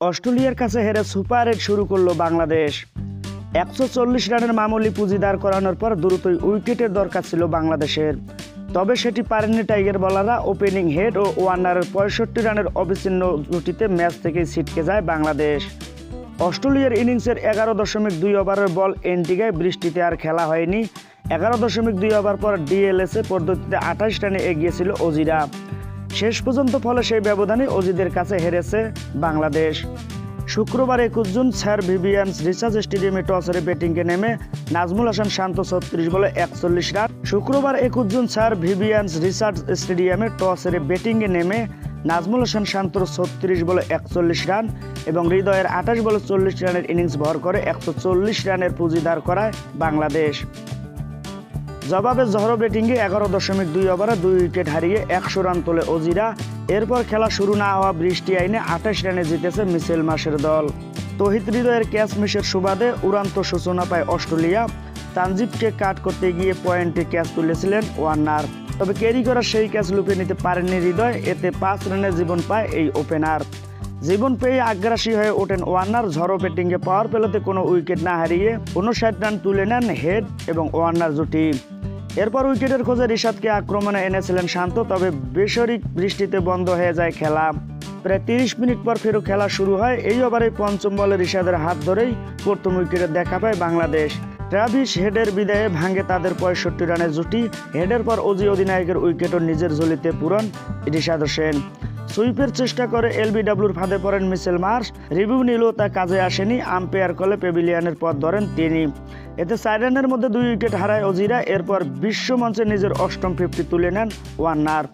অস্ট্রেলিয়ার কাছে হেরে সুপার 8 শুরু করলো বাংলাদেশ। 140 রানের মামুলি পুঁজি দাঁড় করানোর পর দ্রুতই উইকেটের দরকার ছিল বাংলাদেশের, তবে সেটি পারেননি টাইগার বলাররা। ওপেনিং হেড ও ওয়ার্নারের 65 রানের অবিচ্ছিন্ন জুটিতে ম্যাচ থেকেই ছিটকে যায় বাংলাদেশ। অস্ট্রেলিয়ার ইনিংসের 11.2 ওভারের বল এন্টিগায় বৃষ্টিতে আর খেলা হয়নি। 11.2 ওভার পর ডিএলএসএ পদ্ধতিতে 28 রানে এগিয়েছিল অজিরা। শেষ পর্যন্ত ফলে সেই ব্যবধানে অজিদের কাছে হেরেছে বাংলাদেশ। শুক্রবার 21 জুন স্যার ভিভিয়ান্স রিসার্চ স্টেডিয়ামে টস হেরে ব্যাটিংয়ে নেমে নাজমুল হাসান শান্ত 36 বলে 41 রান। শুক্রবার 21 জুন স্যার ভিভিয়ান্স রিসার্চ স্টেডিয়ামে টস হেরে ব্যাটিংয়ে নেমে নাজমুল হাসান শান্তর 36 বলে 41 রান এবং হৃদয়ের 28 বলে 40 রানের ইনিংস ভর করে 140 রানের পুঁজি দাঁড় করায় বাংলাদেশ। জবাবে জহর ব্যাটিংয়ে 11.2 ওভারে 2 উইকেট হারিয়ে 100 রান তোলে অজিরা। এরপর খেলা শুরু না হওয়া বৃষ্টি আইনে 28 রানে জিতেছে মিচেল মার্শের দল। তৌহিদ হৃদয়ের ক্যাচ মিসের সুবাদে উড়ান্ত সূচনা পায় অস্ট্রেলিয়া। তানজিবকে কাট করতে গিয়ে পয়েন্টে ক্যাচ তুলেছিলেন ওয়ার্নার, তবে ক্যারি করা সেই ক্যাচ লুপে নিতে পারেননি হৃদয়। এতে 5 রানে জীবন পায় এই ওপেনার। জীবন পেয়ে আগ্রাসী হয়ে ওঠেন ওয়ার্নার। ঝড়ো ব্যাটিংয়ে পাওয়ার প্লেতে কোনো উইকেট না হারিয়ে 59 রান তুলে নেন হেড এবং ওয়ার্নার জুটি। এরপর উইকেটের খোঁজে রিশাদকে আক্রমণে এনেছিলেন শান্ত, তবে বেসরিক বৃষ্টিতে বন্ধ হয়ে যায় খেলা। প্রায় 30 মিনিট পর ফেরও খেলা শুরু হয়। এই ওভারে পঞ্চম বলে রিশাদের হাত ধরেই প্রথম উইকেটের দেখা পায় বাংলাদেশ। ট্রাভিস হেডের বিদায়ে ভাঙে তাদের 65 রানের জুটি। হেডের পর অজি অধিনায়কের উইকেটও নিজের ঝুলিতে পূরণ রিশাদ হোসেন। সুইপের চেষ্টা করে এলবিডব্লিউর ফাঁদে পড়েন মিচেল মার্শ। রিভিউ নিলেও তা কাজে আসেনি। আম্পায়ার কলে পেভিলিয়নের পথ ধরেন তিনি। এতে 4 রানের মধ্যে 2 উইকেট হারায় অজিরা। এরপর বিশ্বমঞ্চে নিজের অষ্টম 50 তুলে নেন ওয়ার্নার।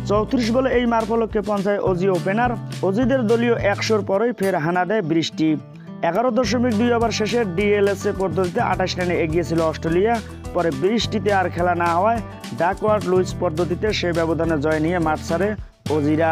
34 বলে এই মারফলককে পৌঁছায় অজি ওপেনার। অজিদের দলীয় 100-র পরেই ফের হানা দেয় বৃষ্টি। 11.2 ওভার শেষে ডিএলএসএ পদ্ধতিতে 28 রানে এগিয়েছিল অস্ট্রেলিয়া। পরে বৃষ্টিতে আর খেলা না হওয়ায় ডাকওয়ার্থ লুইস পদ্ধতিতে সেই ব্যবধানে জয় নিয়ে মাঠ ছাড়ে অজিরা।